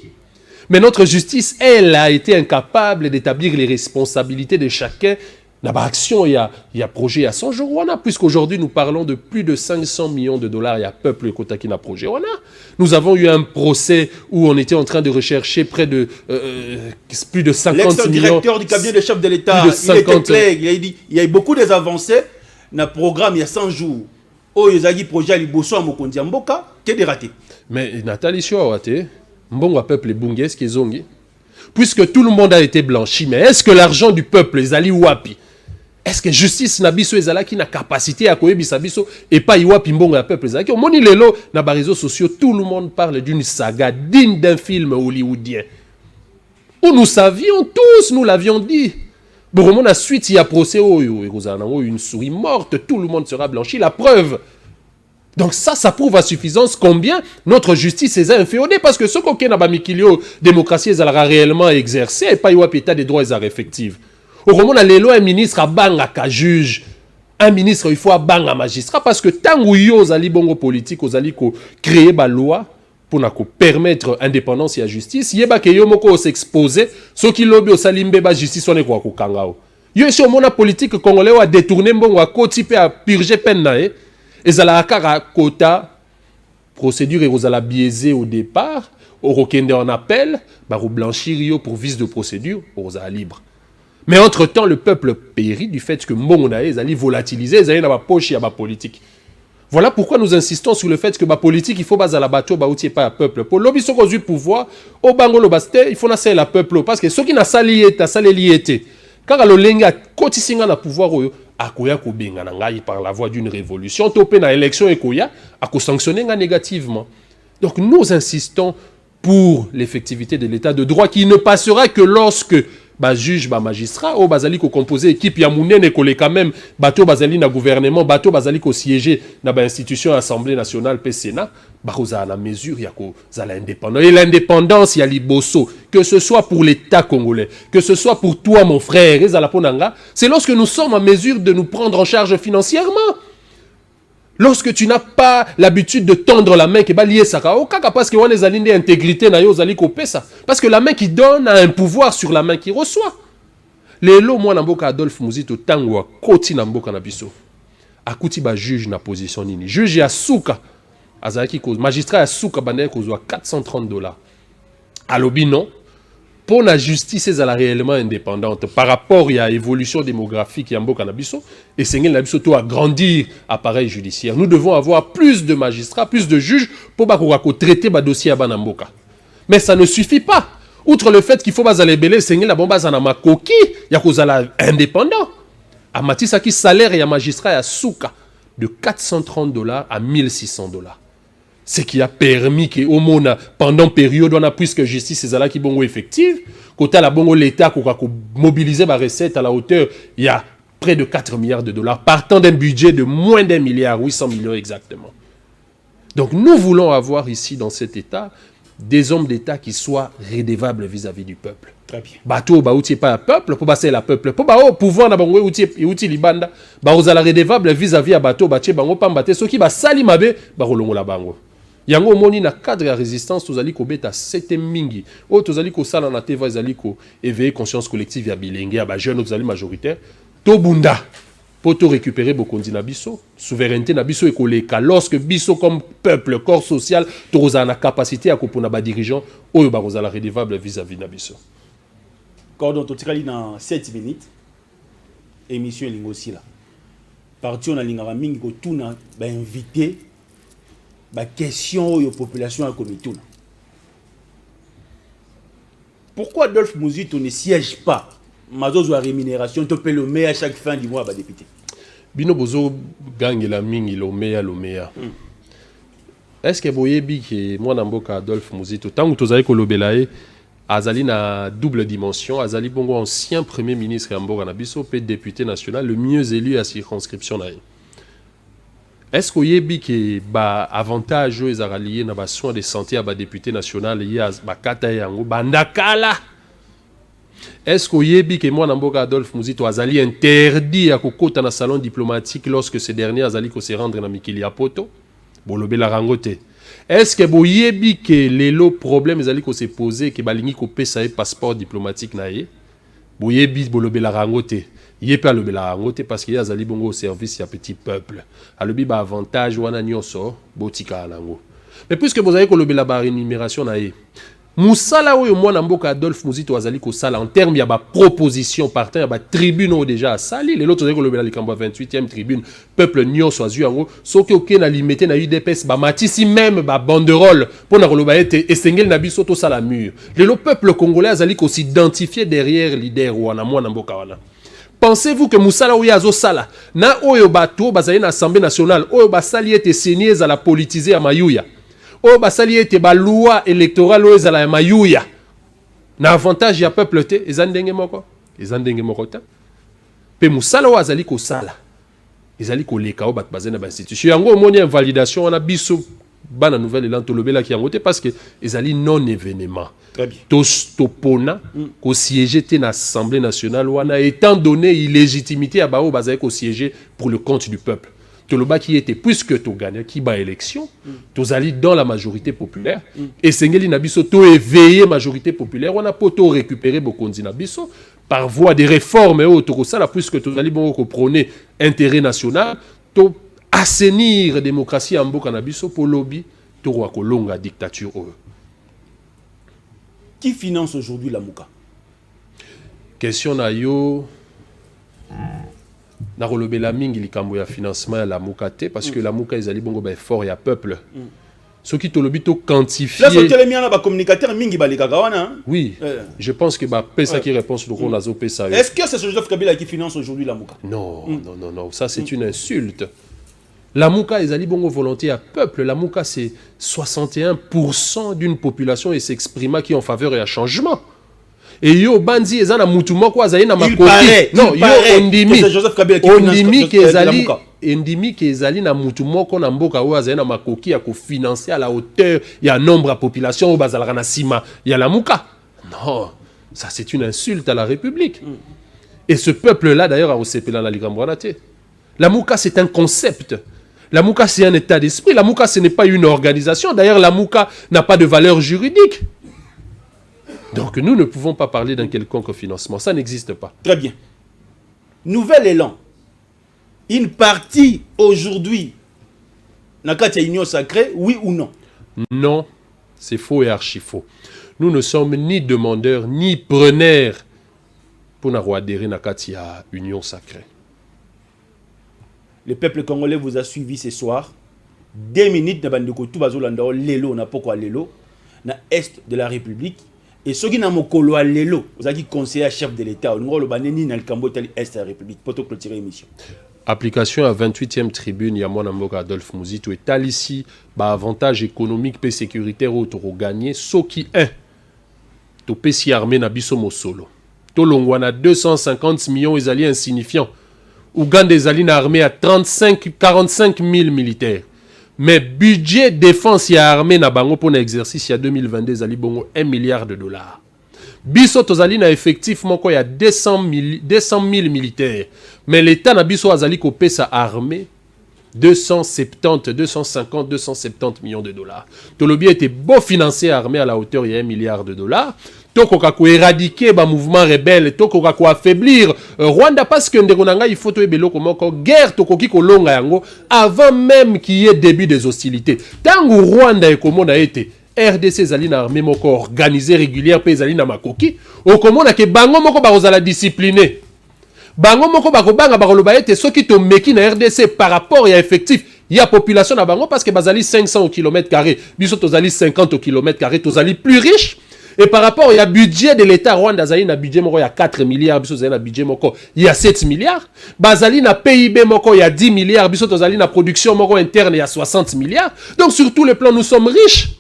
Mais notre justice, elle, a été incapable d'établir les responsabilités de chacun. Dans l'action, il y a projet à 100 jours, puisqu'aujourd'hui nous parlons de plus de 500 millions de dollars. Il y a peuple Kota qui n'a projet. Nous avons eu un procès où on était en train de rechercher près de plus de 50 millions. L'ex-directeur du cabinet de chef de l'État, il était clair, il a dit il y a eu beaucoup des avancées dans le programme il y a 100 jours. Oh, il y a eu projet à Liboso à Mokondi Mboka, qui est des ratés. Mais Nathalie Chihuahua, Mbongo peuple Bunges qui est zongi. Puisque tout le monde a été blanchi, mais est-ce que l'argent du peuple, les ali wapi? Est-ce que justice nabiso ezala qui n'a capacité à koyebisa biso et pas iwapi mbongo ya peuple ezala qui au moni lelo na ba réseaux sociaux tout le monde parle d'une saga digne d'un film hollywoodien où nous savions tous, nous l'avions dit. Bon, la suite il y a procès une souris morte, tout le monde sera blanchi, la preuve. Donc ça prouve à suffisance combien notre justice est inféodée parce que ce qu'on n'a pas mis démocratie ezala réellement exercée et pas iwapi état des droits ezala effectifs. Au moment où un ministre a banga ka juge, un ministre il faut banga magistrat parce que tant que yo zali bongo politique, ozali ko créer ba loi pour permettre indépendance et la justice, yeba ke yo moko s'exposer, ceux qui lobby au salimbe ba justice on est quoi ko kangao. Yo sur mon politique congolais a détourné bongo a kotipe a purger peine na et ezala kara quota procédure et ozala biaisé au départ, au rokende en appel, ba blanchir yo pour vice de procédure, ozala libre. Mais entre-temps, le peuple périt du fait que Mbongonae allait volatiliser, ils allaient dans la poche et la politique. Voilà pourquoi nous insistons sur le fait que la politique, il faut baser la bateau, il pas le peuple. Pour l'objet du pouvoir, au Bangolo Basté, il faut nasser le peuple. Parce que ceux qui n'ont pas lié, car le lenga, quand ils sont dans le pouvoir, par la voie d'une révolution, topé dans l'élection et koya, à sanctionner négativement. Donc nous insistons pour l'effectivité de l'état de droit qui ne passera que lorsque juge, magistrat, au bazali ko composé équipe ya mounene kolé quand même bateau bazali na gouvernement, bateau bazali ko siéger na ba institution Assemblée nationale pe Sénat, baroza la mesure ya ko zala indépendant et l'indépendance ya liboso que ce soit pour l'État congolais, que ce soit pour toi mon frère, ezala ponanga, c'est lorsque nous sommes en mesure de nous prendre en charge financièrement. Lorsque tu n'as pas l'habitude de tendre la main, parce que on est intégrité, parce que la main qui donne a un pouvoir sur la main qui reçoit. Les lots, moi, Namboka Adolphe Muzito, Tangwa, Koti Namboka Nabiso, Akuti ba juge na position nini. Juge ya Souka, Azaki cause, magistrat ya Souka, Banaye cause, $430. Alobi non. Pour la justice, elle est réellement indépendante par rapport à l'évolution démographique et Sengel Nabiso doit grandir appareil judiciaire. Nous devons avoir plus de magistrats, plus de juges pour traiter le dossier à Banamboka. Mais ça ne suffit pas. Outre le fait qu'il faut baser belé, Sengel la bomba zanama koki, il y a indépendant. À Matissa qui salaire et un magistrat à Souka de $430 à $1,600. Ce qui a permis que au monde pendant période on a puisque justice est là qui bongo effective côté la bongo l'État qui a mobilisé ma recette à la hauteur il y a près de 4 milliards de dollars partant d'un budget de moins d'1 milliard 800 millions exactement. Donc nous voulons avoir ici dans cet État des hommes d'État qui soient redevables vis-à-vis du peuple. Très bien. Bateau ba outil pas peuple pour passer la peuple pour ba au pouvoir na bango outil libanda ba ozala redevable vis-à-vis à bateau bache bango pambate ceux qui ba sali mabe ba rolongola bango. Yango moni na cadre de résistance tozali ko beta sete mingi o tozali ko sala na teva ezali ko éveiller conscience collective ya bilenge ya ba jeune tozali majoritaire to bunda pour to récupérer bokondi na biso souveraineté na biso ekoleka lorsque biso comme peuple corps social toza na capacité à kopona ba dirigeant oyo ba kozala redevable vis-à-vis na biso. Cordon totikali dans 7 minutes émission lingosi là parti on a lingara mingi ko tuna ba invité la question aux populations à comité. Pourquoi Adolphe Muzito ne siège pas Mazozo à rémunération, te paie le maire à chaque fin du mois, député? bino bozo gangi la mingi lomea. Est-ce que boyebi que moi namboka Adolphe Muzito tant que tozali ko lobela e azali na double dimension, azali bongo ancien premier ministre Mboka na biso pe député national le mieux élu à circonscription na. Est-ce que boyebi que ba avantage ezali na ba soins de santé à ba député national ya ba kata yango bandakala? Est-ce que boyebi que moi namboka Adolphe Muzito azali interdit à kokota na salon diplomatique lorsque ces derniers azali ko se rendre na mikili ya poto? Bolobe la rangote. Est-ce que boyebi que les lots problèmes ezali ko se poser que balingi ko pesa passeport diplomatique na ye? Boyebi bolobe la rangote. Yé pas le la rangote parce qu'il y a azali bongo au service ya petit peuple. Alobi ba avantage wana nyonso botika nango. Mais puisque vous avez ko lobe la ba rémunération na ye. Moussala oyo mwana mboka Adolphe Muzito azali ko sala en termes ya ba proposition partant ya ba tribune o déjà sali les autres ko lobela likambo 28e tribune peuple nyonso azu yango soki okena limité na UDPS ba matisi même ba banderole pour na koloba ete esengeli na biso to sala mur le peuple congolais azali ko s'identifier derrière leader wana mwana mboka wana. Pensez-vous que Moussala oyo azo sala na oyo bato bazali na assemblée nationale oyo basali ete seniez à la politiser à mayuya o basali ete ba loi électorale o ezala ya mayuya na avantage ya peuple te ezandenge moko ta pe musala o azali ko sala ezali ko leka o bat bazena ba institution yango omoni invalidation wana biso bana nouvelle elanto lobela ki yango te parce que ezali non événement. Très bien. Topona ko siéger te na assemblée nationale wana étant donné illégitimité à ba o bazali ko siéger pour le compte du peuple. Toloba qui était puisque tu gagnes qui bat élection, tu allais dans la majorité populaire et Sengeli Nabiso tu éveillé majorité populaire, on a pas tout récupérer beaucoup de Nabiso par voie des réformes et autres ça là puisque tu allais bon prôner intérêt national, tu assainir démocratie en Mboka Nabiso pour lobby tu roi kolonga dictature. Qui finance aujourd'hui la Mouka? Question na yo na relevé la mingi likambo ya financement ya la Mouka te parce que la Mouka ezali bongo ba effort ya peuple. Ce qui te le but quantifier. Là sur les ba communicateur mingi ba lekaka wana. Oui. Je pense que ba pesa qui réponse le qu'on azo pesa. Est-ce que c'est Joseph Kabila qui finance aujourd'hui la Mouka? Non, non, ça c'est une insulte. La Mouka ezali bongo volonté à peuple, la Mouka c'est 61% d'une population et s'exprima qui en faveur et à changement. Et yo bandi ezana mutu moko azali na makoki non yo ondimi ke ezali na mutu moko na mboka oyo azali na makoki ya kofinancer à la hauteur ya nombre à population oyo bazalaka na sima ya la Mouka. Non, ça c'est une insulte à la République. Et ce peuple là d'ailleurs a osepela na likambo wana te. La Mouka c'est un concept. La Mouka c'est un état d'esprit. La Mouka ce n'est pas une organisation. D'ailleurs la Mouka n'a pas de valeur juridique. Donc nous ne pouvons pas parler d'un quelconque financement. Ça n'existe pas. Très bien. Nouvel élan. Une partie aujourd'hui, Nakati Union Sacrée, oui ou non? Non, c'est faux et archi faux. Nous ne sommes ni demandeurs ni preneurs pour adhérer à Nakati Union Sacrée. Le peuple congolais vous a suivi ce soir. 2 minutes, Lelo, na pourquoi Lelo, na est de la République. Et ceux qui n'ont pas colo à l'élo, vous avez dit conseiller chef de l'État, nous avons dit dans le Cambodge est la République pour clôturer l'émission. Application à 28e tribune, il y a mon amboka Adolphe Muzito et tal ici, avantage économique et sécuritaire autour gagner, ce qui est, to pesi armé na biso mosolo. To longwana 250 millions ils allaient insignifiants. Ouganda ils allaient armée à 45 000 militaires. Mais budget défense ya armée na bango pour l'exercice ya 2022 zali bongo 1 milliard de dollars. Biso tozali na effectivement quoi ya 200 000 militaires. Mais l'état na biso azali ko pesa armée 270 millions de dollars. Tolobi était beau financer armée à la hauteur de 1 milliard de dollars. Tokoka ko éradiquer ba mouvement rebelle, tokoka ko affaiblir Rwanda parce que ndekonanga il faut to ebelo komoko guerre tokoki ko longa yango avant même qu'il y ait début des hostilités. Tango Rwanda e komona été RDC zali na armée moko organisée régulière pe zali na makoki, o komona ke bango moko ba kozala discipliné. Bango moko ba kobanga ba koloba ete soki to meki na RDC par rapport ya effectif il y a population na bango parce que bazali 500 au kilomètre carré, biso tozali 50 au kilomètre carré, tozali plus riche. Et par rapport au budget de l'État Rwanda, il y a budget il y a 4 milliards, il y a budget il y a 7 milliards. Bazali na PIB il y a 10 milliards, il y a production interne il y a 60 milliards. Donc sur tous les plans, nous sommes riches.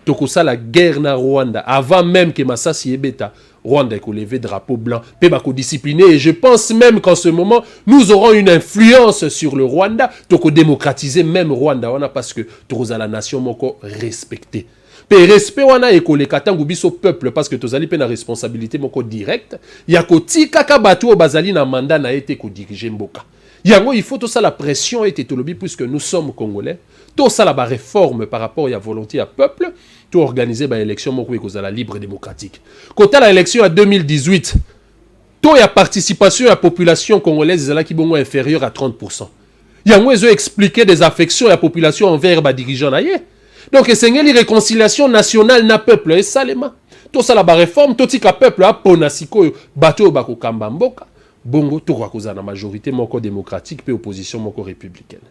Donc ça la guerre na Rwanda avant même que Masasi Ebeta Rwanda ait levé drapeau blanc, peut discipliner et je pense même qu'en ce moment nous aurons une influence sur le Rwanda, donc démocratiser même Rwanda, parce que tous la nation moko respectée. Pe respect wana ekole katangu biso peuple parce que tozali pe na responsabilité moko directe ya kotika ka batu o bazali na mandat na été ko diriger mboka. Yango il faut tout ça la pression et tétolobi puisque nous sommes congolais. Tout ça la réforme par rapport à la volonté à peuple, tout organiser ba élection moko ekozala libre démocratique. Quant à la élection à 2018, tout ya participation à la population congolaise ezala ki bongo inférieur à 30%. Yango ezo expliquer des affections à la population envers ba dirigeant na ye. Donc, c'est une réconciliation nationale na peuple et salema. Tout ça la réforme, tout tika peuple a ponasiko bateau bako kambamboka. Bongo tout quoi na majorité moko démocratique puis opposition moko républicaine.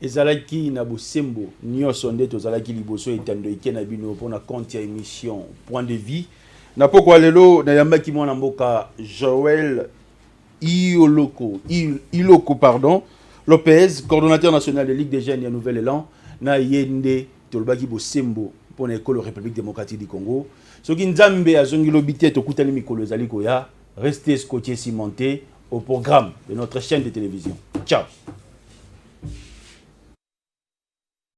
Ezalaki na bosembo nyoso nde tozalaki liboso etando ikena bino pona compte ya émission point de vie. Na poko lelo na yambaki mwana mboka Joël Iloko pardon Lopez, coordonnateur national de Ligue des jeunes et Nouvel Élan na yende tolbaki bosembo pona école République démocratique du Congo. Soki nzambe azongi lobité to kutali mikolo ezali koya, restez scotché cimenté au programme de notre chaîne de télévision. Ciao.